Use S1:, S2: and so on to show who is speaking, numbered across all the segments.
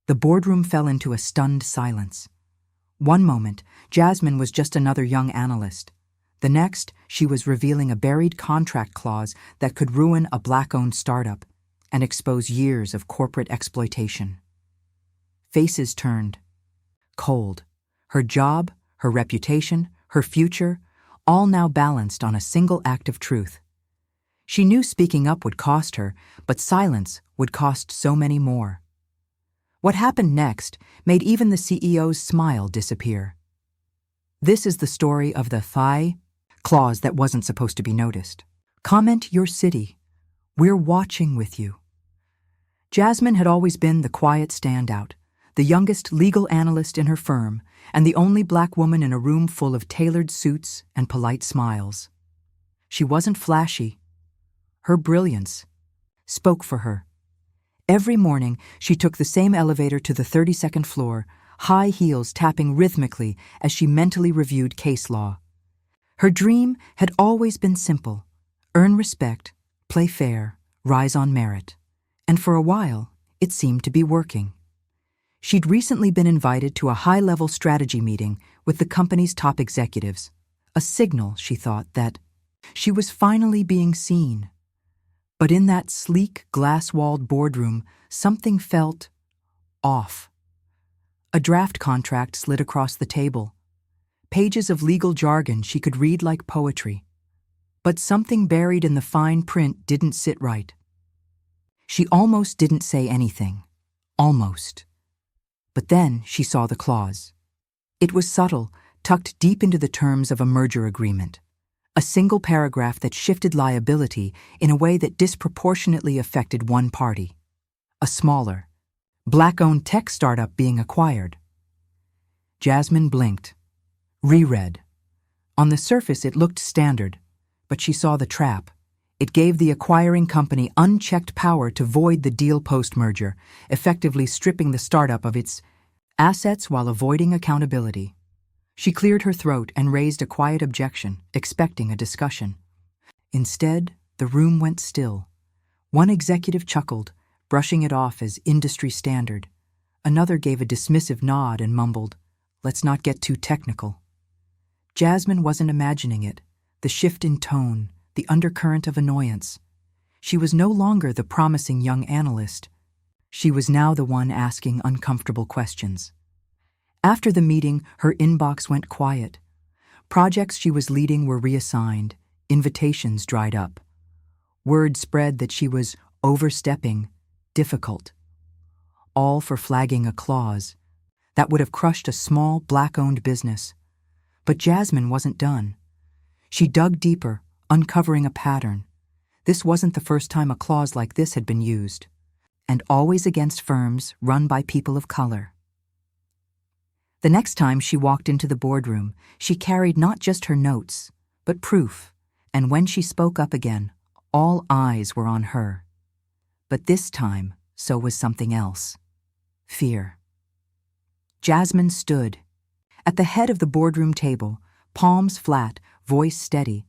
S1: The boardroom fell into a stunned silence. One moment, Jasmine was just another young analyst. The next, she was revealing a buried contract clause that could ruin a Black-owned startup and expose years of corporate exploitation. Faces turned. Cold. Her job, her reputation, her future, all now balanced on a single act of truth. She knew speaking up would cost her, but silence would cost so many more. What happened next made even the CEO's smile disappear. This is the story of the FI clause that wasn't supposed to be noticed. Comment your city. We're watching with you. Jasmine had always been the quiet standout, the youngest legal analyst in her firm, and the only Black woman in a room full of tailored suits and polite smiles. She wasn't flashy. Her brilliance spoke for her. Every morning, she took the same elevator to the 32nd floor, high heels tapping rhythmically as she mentally reviewed case law. Her dream had always been simple: earn respect, play fair, rise on merit. And for a while, it seemed to be working. She'd recently been invited to a high-level strategy meeting with the company's top executives, a signal, she thought, that she was finally being seen. But in that sleek, glass-walled boardroom, something felt off. A draft contract slid across the table. Pages of legal jargon she could read like poetry. But something buried in the fine print didn't sit right. She almost didn't say anything. Almost. But then she saw the clause. It was subtle, tucked deep into the terms of a merger agreement. A single paragraph that shifted liability in a way that disproportionately affected one party. A smaller, Black-owned tech startup being acquired. Jasmine blinked. Reread. On the surface it looked standard, but she saw the trap. It gave the acquiring company unchecked power to void the deal post-merger, effectively stripping the startup of its assets while avoiding accountability. She cleared her throat and raised a quiet objection, expecting a discussion. Instead, the room went still. One executive chuckled, brushing it off as industry standard. Another gave a dismissive nod and mumbled, "Let's not get too technical." Jasmine wasn't imagining it, the shift in tone, the undercurrent of annoyance. She was no longer the promising young analyst. She was now the one asking uncomfortable questions. After the meeting, her inbox went quiet. Projects she was leading were reassigned, invitations dried up. Word spread that she was overstepping, difficult. All for flagging a clause that would have crushed a small, Black-owned business. But Jasmine wasn't done. She dug deeper, uncovering a pattern. This wasn't the first time a clause like this had been used, and always against firms run by people of color. The next time she walked into the boardroom, she carried not just her notes, but proof, and when she spoke up again, all eyes were on her. But this time, so was something else. Fear. Jasmine stood. At the head of the boardroom table, palms flat, voice steady.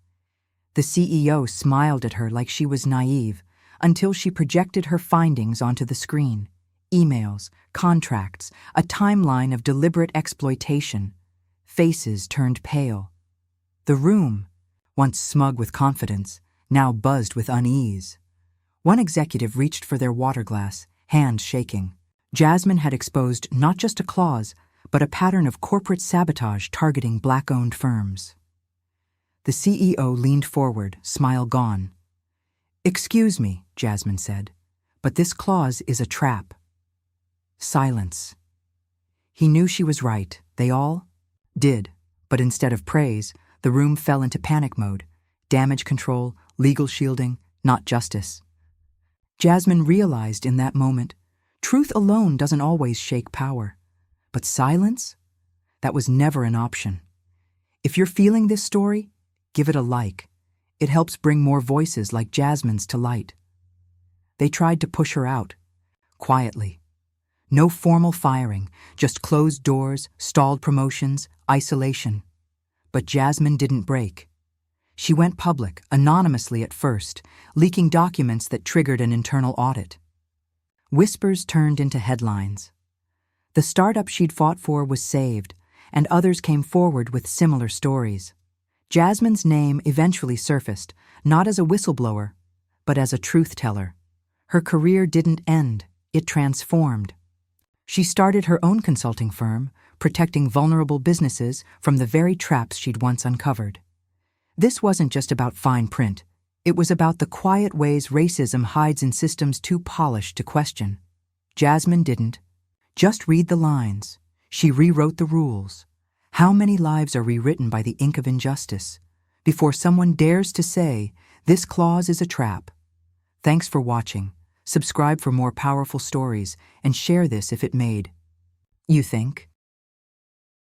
S1: The CEO smiled at her like she was naive, until she projected her findings onto the screen. Emails, contracts, a timeline of deliberate exploitation. Faces turned pale. The room, once smug with confidence, now buzzed with unease. One executive reached for their water glass, hands shaking. Jasmine had exposed not just a clause, but a pattern of corporate sabotage targeting Black-owned firms. The CEO leaned forward, smile gone. "Excuse me," Jasmine said, "but this clause is a trap." Silence. He knew she was right. They all did. But instead of praise, the room fell into panic mode. Damage control, legal shielding, not justice. Jasmine realized in that moment, truth alone doesn't always shake power. But silence? That was never an option. If you're feeling this story, give it a like. It helps bring more voices like Jasmine's to light. They tried to push her out, quietly. No formal firing, just closed doors, stalled promotions, isolation. But Jasmine didn't break. She went public, anonymously at first, leaking documents that triggered an internal audit. Whispers turned into headlines. The startup she'd fought for was saved, and others came forward with similar stories. Jasmine's name eventually surfaced, not as a whistleblower, but as a truth-teller. Her career didn't end, it transformed. She started her own consulting firm, protecting vulnerable businesses from the very traps she'd once uncovered. This wasn't just about fine print. It was about the quiet ways racism hides in systems too polished to question. Jasmine didn't just read the lines. She rewrote the rules. How many lives are rewritten by the ink of injustice before someone dares to say, this clause is a trap? Thanks for watching. Subscribe for more powerful stories and share this if it made you think.